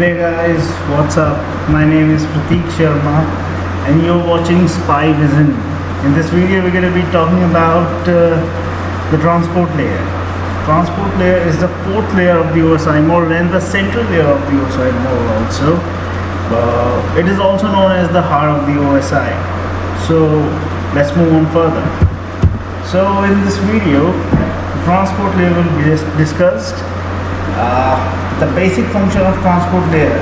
Hey guys, what's up? My name is Prateek Sharma and you're watching Spy Vision. In this video, we're going to be talking about the transport layer. Transport layer is the fourth layer of the OSI model and the central layer of the OSI model also. It is also known as the heart of the OSI. So let's move on further. So in this video, the transport layer will be discussed. The basic function of transport layer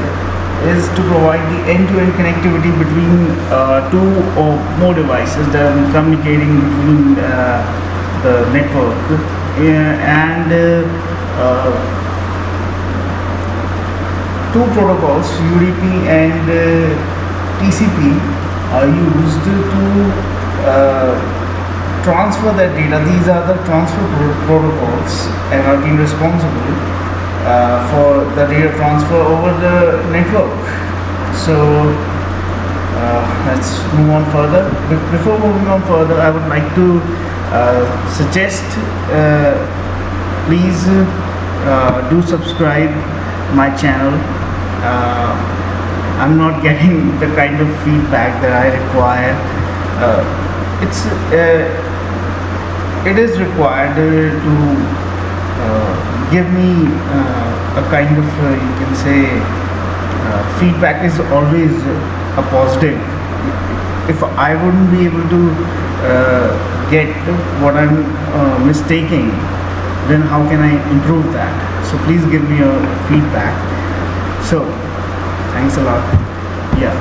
is to provide the end-to-end connectivity between two or more devices that are communicating between the network and two protocols, UDP and TCP, are used to transfer that data. These are the transfer protocols and are being responsible for the data transfer over the network. So let's move on further. Before moving on further, I would like to suggest please do subscribe my channel. I'm not getting the kind of feedback that I require. It is required to give me a kind of you can say feedback is always a positive. If I wouldn't be able to get what I'm mistaking, then how can I improve that? So please give me a feedback. So thanks a lot. Yeah,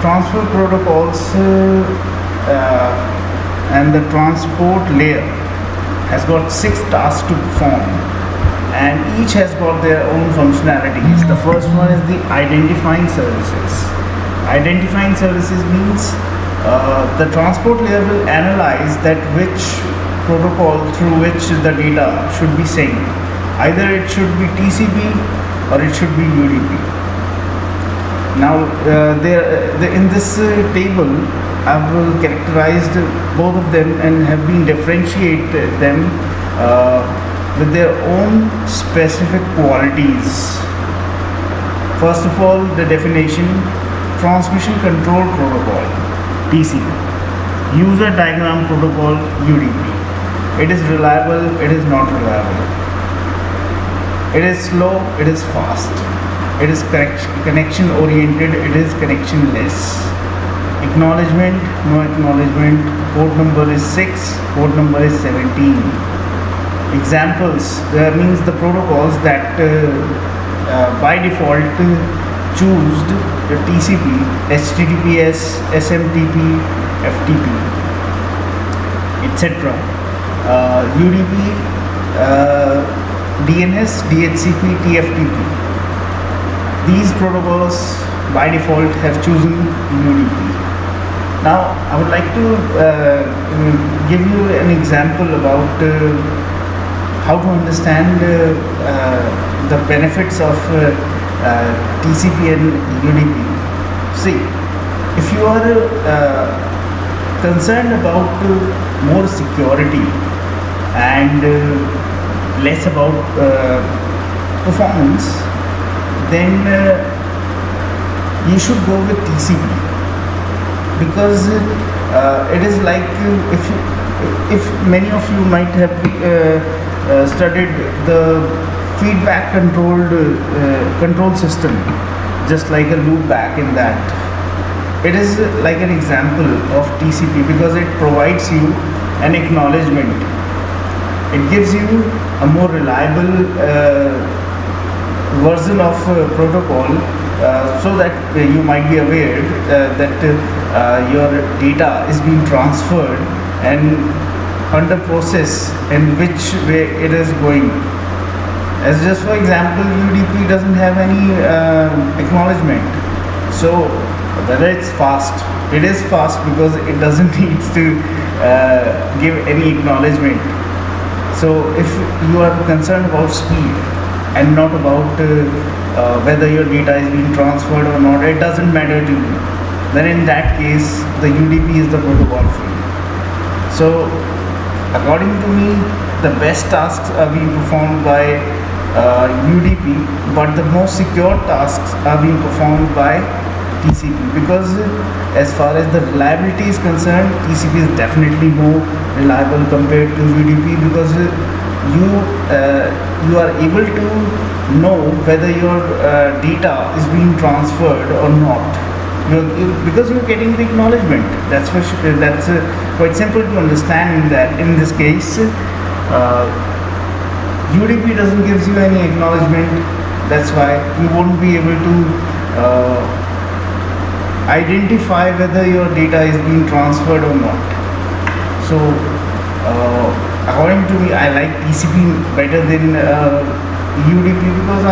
transfer protocols and the transport layer has got 6 tasks to perform, and each has got their own functionalities. The first one is the identifying services. Identifying services means the transport layer will analyze that which protocol through which the data should be sent. Either it should be TCP or it should be UDP. Now in this table I've characterized both of them and have been differentiated them with their own specific qualities. First of all, the definition: transmission control protocol (TCP), user diagram protocol (UDP). It is reliable, it is not reliable. It is slow, it is fast. It is connection oriented, it is connectionless. Acknowledgement, no acknowledgement. Port number is 6, port number is 17. Examples means the protocols that by default choose the TCP, HTTPS, SMTP, FTP, etc. UDP, DNS, DHCP, TFTP. These protocols by default have chosen UDP. Now I would like to give you an example about how to understand the benefits of TCP and UDP. See, if you are concerned about more security and less about performance, then you should go with TCP. Because it is like if many of you might have studied the feedback control system, just like a loop back in that. It is like an example of TCP because it provides you an acknowledgement. It gives you a more reliable version of protocol, so that you might be aware that your data is being transferred and under process and which way it is going. As just for example, UDP doesn't have any acknowledgement. So whether it's fast, it is fast because it doesn't need to give any acknowledgement. So if you are concerned about speed and not about whether your data is being transferred or not, it doesn't matter to you, then in that case the UDP is the protocol for you. So according to me, the best tasks are being performed by UDP, but the most secure tasks are being performed by TCP, because as far as the reliability is concerned, TCP is definitely more reliable compared to UDP, because you are able to know whether your data is being transferred or not. Because you're getting the acknowledgement. That's for sure. That's quite simple to understand. In this case, UDP doesn't gives you any acknowledgement. That's why you won't be able to identify whether your data is being transferred or not. So, according to me, I like TCP better than UDP, because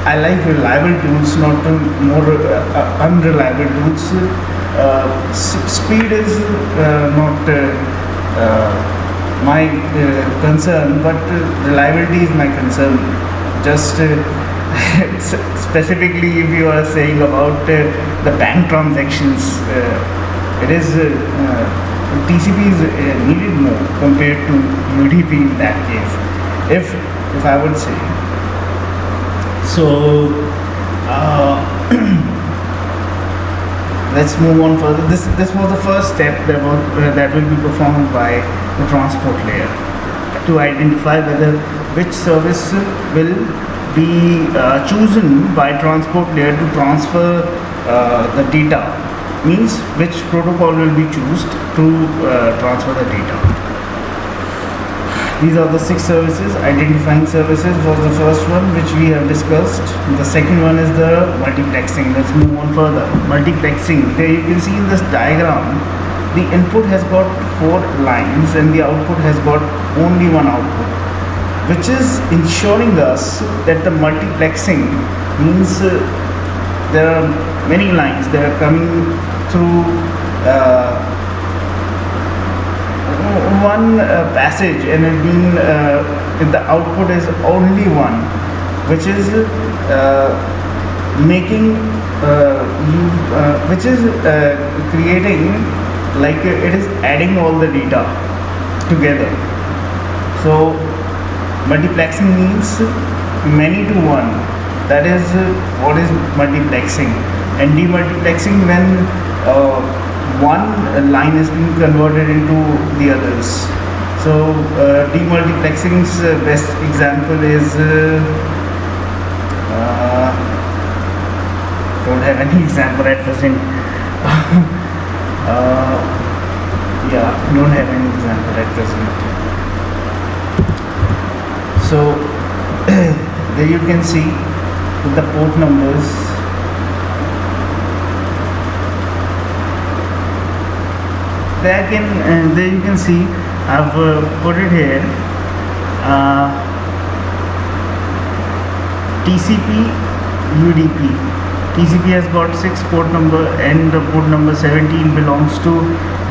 I like reliable tools, not more unreliable tools. Speed is not my concern, but reliability is my concern. Just specifically, if you are saying about the bank transactions, it is TCP is needed more compared to UDP in that case. If I would say. So let's move on further. This was the first step that will be performed by the transport layer to identify whether which service will be chosen by transport layer to transfer the data. Means which protocol will be chosen to transfer the data. These are the 6 services. Identifying services was the first one which we have discussed. The second one is the multiplexing. Let's move on further. Multiplexing. There you can see in this diagram, the input has got 4 lines and the output has got only one output, which is ensuring us that the multiplexing means there are many lines that are coming through one passage, and it being the output is only one, which is making which is creating, like it is adding all the data together. So multiplexing means many to one. That is what is multiplexing. And demultiplexing, when one line is being converted into the others. So demultiplexing's best example is don't have any example at present. Yeah, don't have any example at present. So there you can see the port numbers. There you can see I've put it here. TCP, UDP. TCP has got 6 port number and the port number 17 belongs to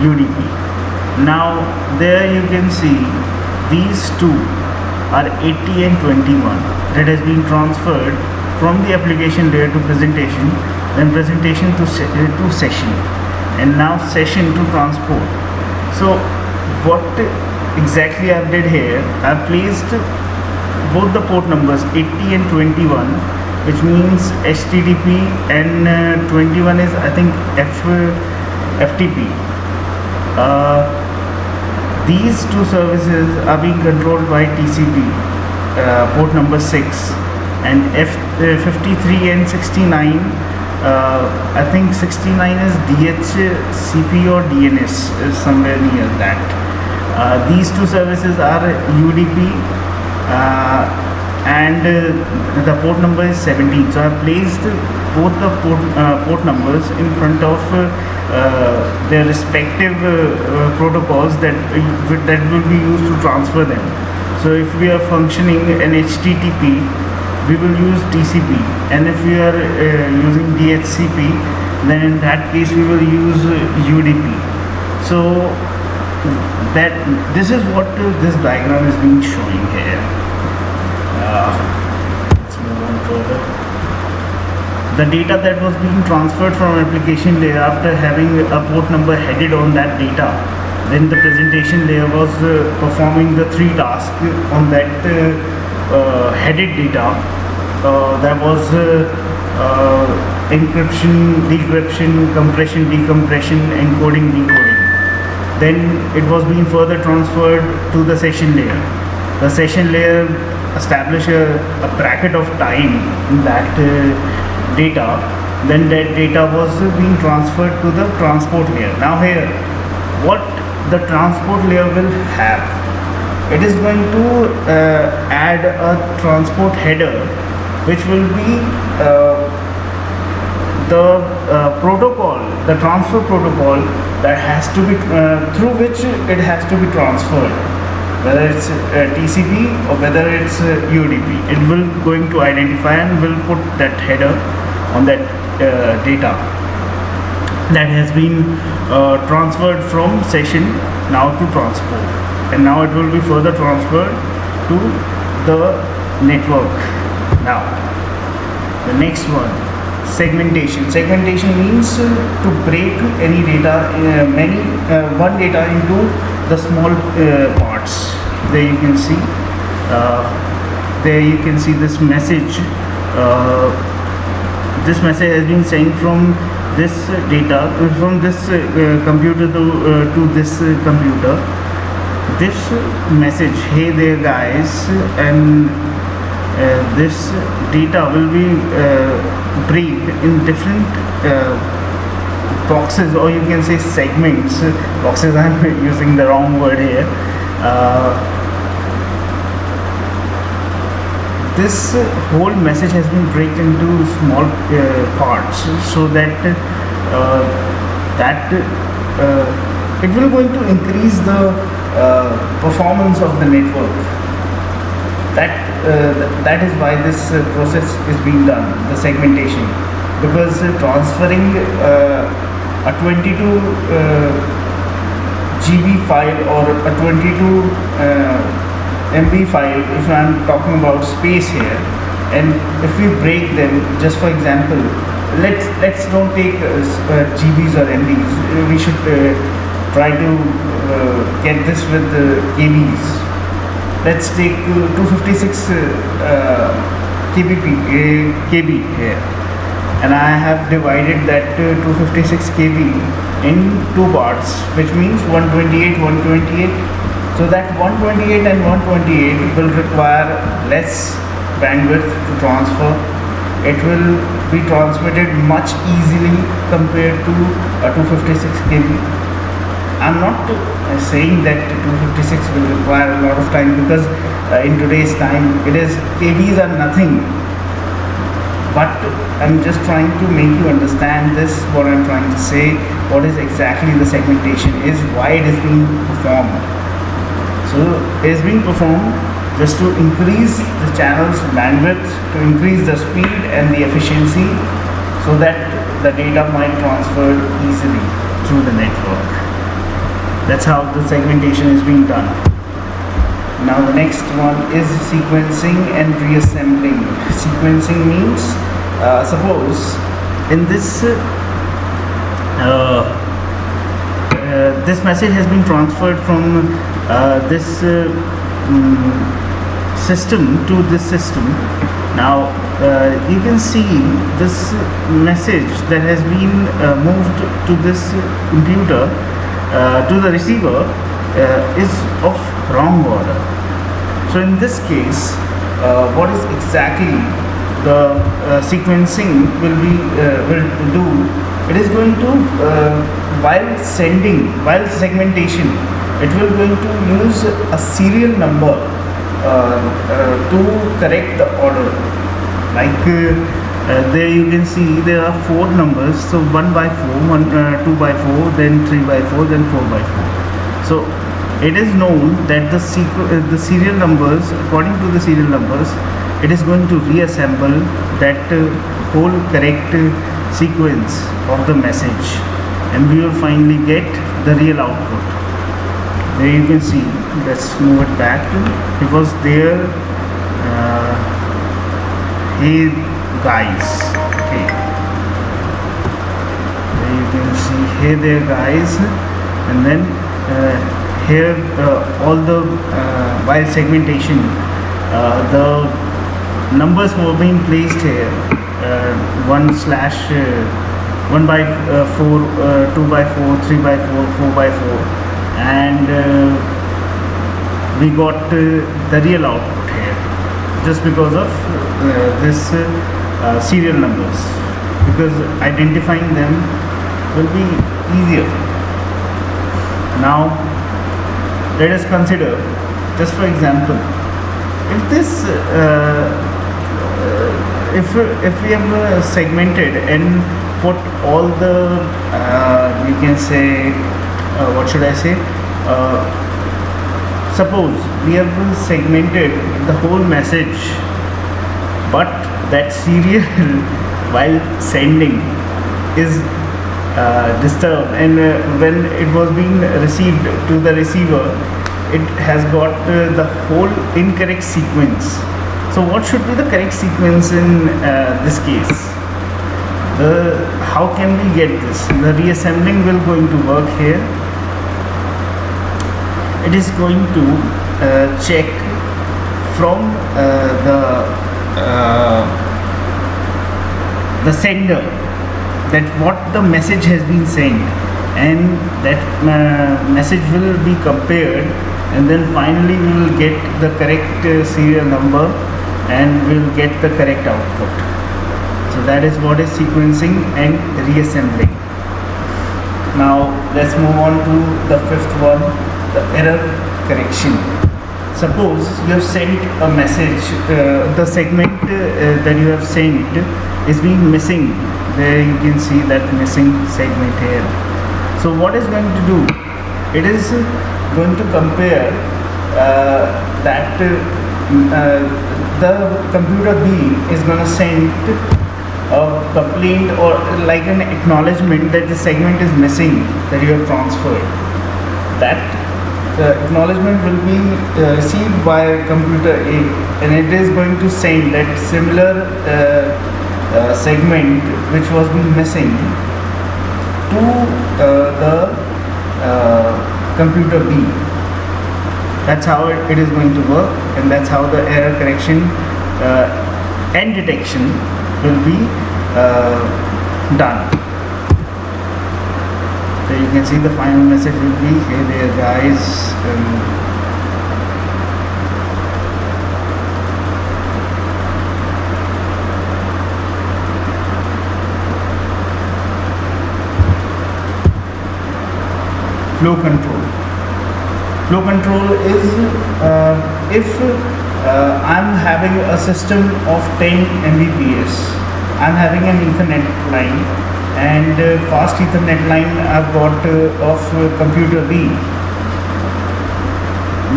UDP. Now there you can see these two are 80 and 21 that has been transferred from the application layer to presentation, then presentation to session, and now session to transport. So what exactly I did here, I've placed both the port numbers 80 and 21, which means HTTP, and 21 is I think FTP. These two services are being controlled by TCP, port number 6, and 53 and 69. I think 69 is DHCP or DNS, is somewhere near that. These two services are UDP, and the port number is 17. So I have placed both the port numbers in front of their respective protocols that will be used to transfer them. So if we are functioning an HTTP, we will use TCP, and if we are using DHCP, then in that case we will use UDP. So that this is what this diagram is being showing here. Let's move on further. The data that was being transferred from application layer, after having a port number headed on that data, Then the presentation layer was performing the three tasks on that headed data. There was encryption, decryption, compression, decompression, encoding, decoding. Then it was being further transferred to the session layer. The session layer established a bracket of time in that data. Then that data was being transferred to the transport layer. Now here, what the transport layer will have, it is going to add a transport header, which will be the protocol, the transfer protocol that has to be through which it has to be transferred, whether it's TCP or whether it's UDP. It will going to identify and will put that header on that data that has been transferred from session now to transport, and now it will be further transferred to the network. Now the next one, segmentation. Segmentation means to break any data, one data into the small parts. There you can see this message. This message has been sent from this data, from this computer to this computer. This message, hey there guys, and this data will be break in different boxes, or you can say segments. Boxes, I'm using the wrong word here. This whole message has been broken into small parts, so that it will going to increase the performance of the network. That is why this process is being done, the segmentation, because transferring a 22 GB file or a 22 MB file, if I'm talking about space here, and if we break them, just for example, let's don't take GBs or MBs. We should try to get this with KBs. Let's take 256 KB here, and I have divided that 256 KB in two parts, which means 128, 128. So that 128 and 128 will require less bandwidth to transfer. It will be transmitted much easily compared to a 256 KB. I'm not saying that 256 will require a lot of time, because in today's time it is KBs are nothing. But I'm just trying to make you understand this, what I'm trying to say, what is exactly the segmentation is, why it is being performed. So it is being performed just to increase the channel's bandwidth, to increase the speed and the efficiency, so that the data might transfer easily through the network. That's how the segmentation is being done. Now the next one is sequencing and reassembling. Sequencing means, suppose in this this message has been transferred from this system to this system. Now you can see this message that has been moved to this computer, to the receiver, is of wrong order. So in this case, what is exactly the sequencing will do? It is going to while segmentation, it will going to use a serial number to correct the order. Like there you can see there are 4 numbers, so 1 by 4, 2 by 4, then 3 by 4, then 4 by 4. So it is known that the serial numbers, according to the serial numbers, it is going to reassemble that whole correct sequence of the message, and we will finally get the real output. There you can see, let's move it back. It was there, hey guys, okay, there you can see, hey there guys, and then here all the while segmentation, the numbers were being placed here, 1 slash 1 by 4, 2 by 4, 3 by 4, 4 by 4, and we got the real output here just because of this serial numbers, because identifying them will be easier. Now let us consider, just for example, if this if we have segmented and put all the we can say what should I say, suppose we have segmented the whole message, but that serial while sending is disturbed, and when it was being received to the receiver, it has got the whole incorrect sequence. So what should be the correct sequence in this case? How can we get this? The reassembling will going to work here. It is going to check from the sender that what the message has been sent, and that message will be compared, and then finally we will get the correct serial number and we will get the correct output. So that is what is sequencing and reassembling. Now let's move on to the fifth one, the error correction. Suppose you have sent a message, the segment that you have sent is being missing. There you can see that missing segment here. So what is going to do? It is going to compare that the computer B is going to send a complaint or like an acknowledgement that the segment is missing that you have transferred. That acknowledgement will be received by computer A, and it is going to send that similar segment which was being missing to the computer B. That's how it is going to work, and that's how the error correction and detection will be done. So you can see the final message will be, hey there guys, flow control. Flow control is if I'm having a system of 10 Mbps, I'm having an Ethernet line, and fast Ethernet line I've got of computer B.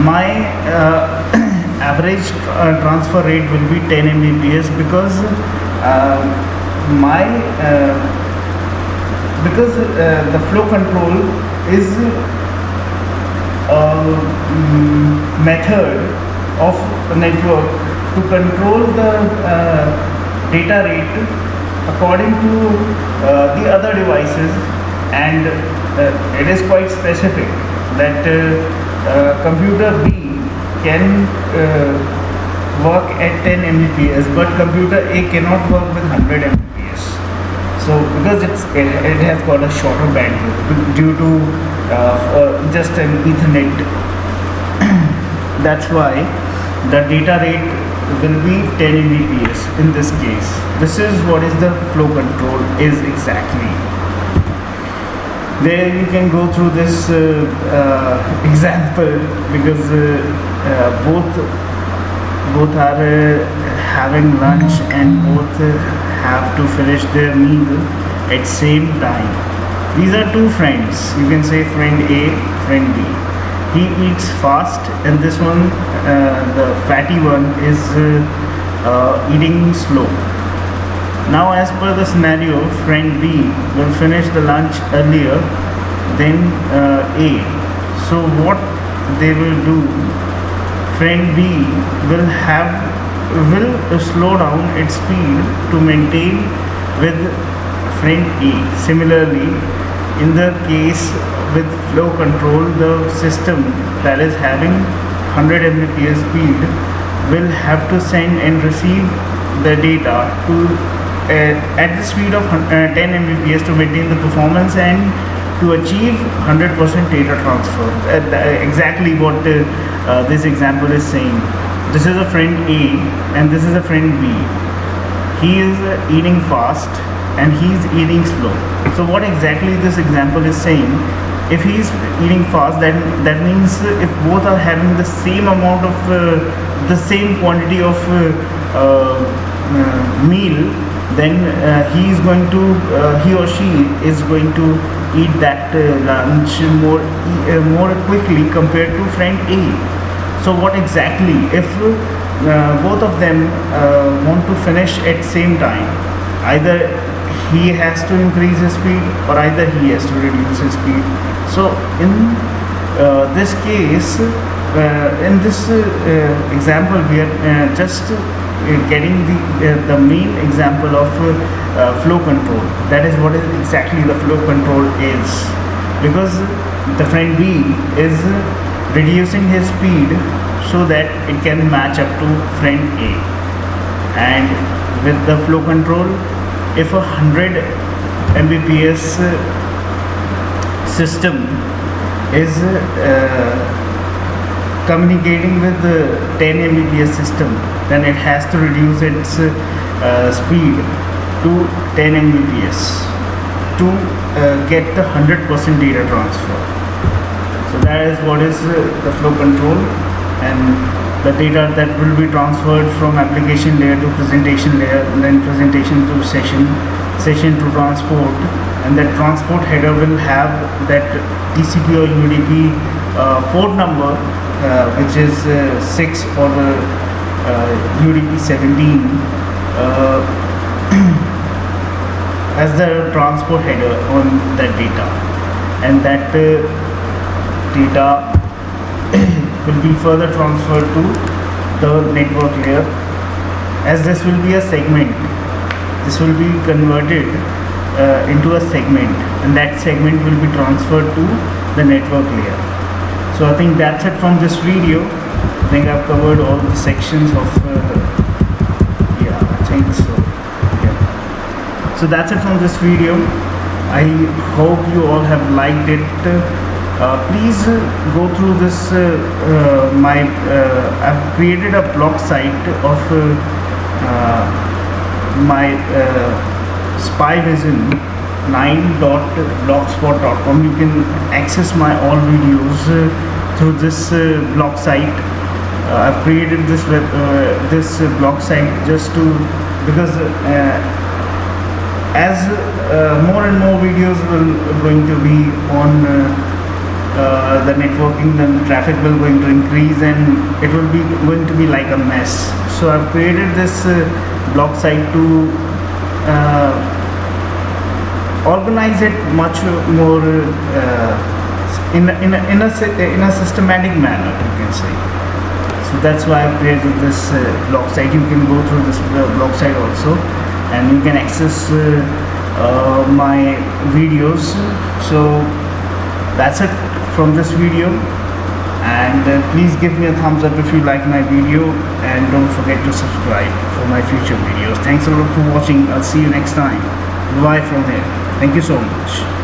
My average transfer rate will be 10 Mbps because the flow control is a method of a network to control the data rate according to the other devices, and it is quite specific that computer B can work at 10 Mbps, but computer A cannot work with 100 Mbps. So because it has got a shorter bandwidth due to just an Ethernet, that's why the data rate will be 10 Mbps in this case. This is what is the flow control is exactly. There you can go through this example, because both are having lunch and both have to finish their meal at same time. These are two friends. You can say friend A, friend B. He eats fast, and this one, the fatty one, is eating slow. Now, as per the scenario, friend B will finish the lunch earlier than A. So what they will do, friend B will slow down its speed to maintain with friend A. Similarly, in the case with flow control, the system that is having 100 Mbps speed will have to send and receive the data to at the speed of 10 Mbps to maintain the performance and to achieve 100% data transfer. Exactly what this example is saying. This is a friend A and this is a friend B. He is eating fast and he is eating slow. So what exactly this example is saying, if he is eating fast, that means if both are having the same amount of the same quantity of meal, then he or she is going to eat that lunch more quickly compared to friend A. So what exactly, if both of them want to finish at same time, either he has to increase his speed or either he has to reduce his speed. So in this case, in this example, we are just getting the main example of flow control. That is what is exactly the flow control is, because the friend B is reducing his speed so that it can match up to friend A. And with the flow control, if a 100 Mbps system is communicating with the 10 Mbps system, then it has to reduce its speed to 10 Mbps to get the 100% data transfer. So that is what is the flow control, and the data that will be transferred from application layer to presentation layer, and then presentation to session to transport, and that transport header will have that TCP or UDP port number, which is 6 or the UDP 17 as the transport header on that data, and that data will be further transferred to the network layer. As this will be a segment, this will be converted into a segment, and that segment will be transferred to the network layer. So I think that's it from this video. I think I've covered all the sections of yeah, I think so. Yeah. So that's it from this video. I hope you all have liked it. Please go through this. I've created a blog site of my SpyVision 9.blogspot.com. You can access my all videos through this blog site. I've created this blog site just to, because as more and more videos will going to be on the networking, then the traffic will going to increase and it will be going to be like a mess. So I've created this blog site to organize it much more in a systematic manner, you can say. So that's why I've created this blog site. You can go through this blog site also, and you can access my videos. So that's it from this video, and please give me a thumbs up if you like my video, and don't forget to subscribe for my future videos. Thanks a lot for watching. I'll see you next time. Bye from here. Thank you so much.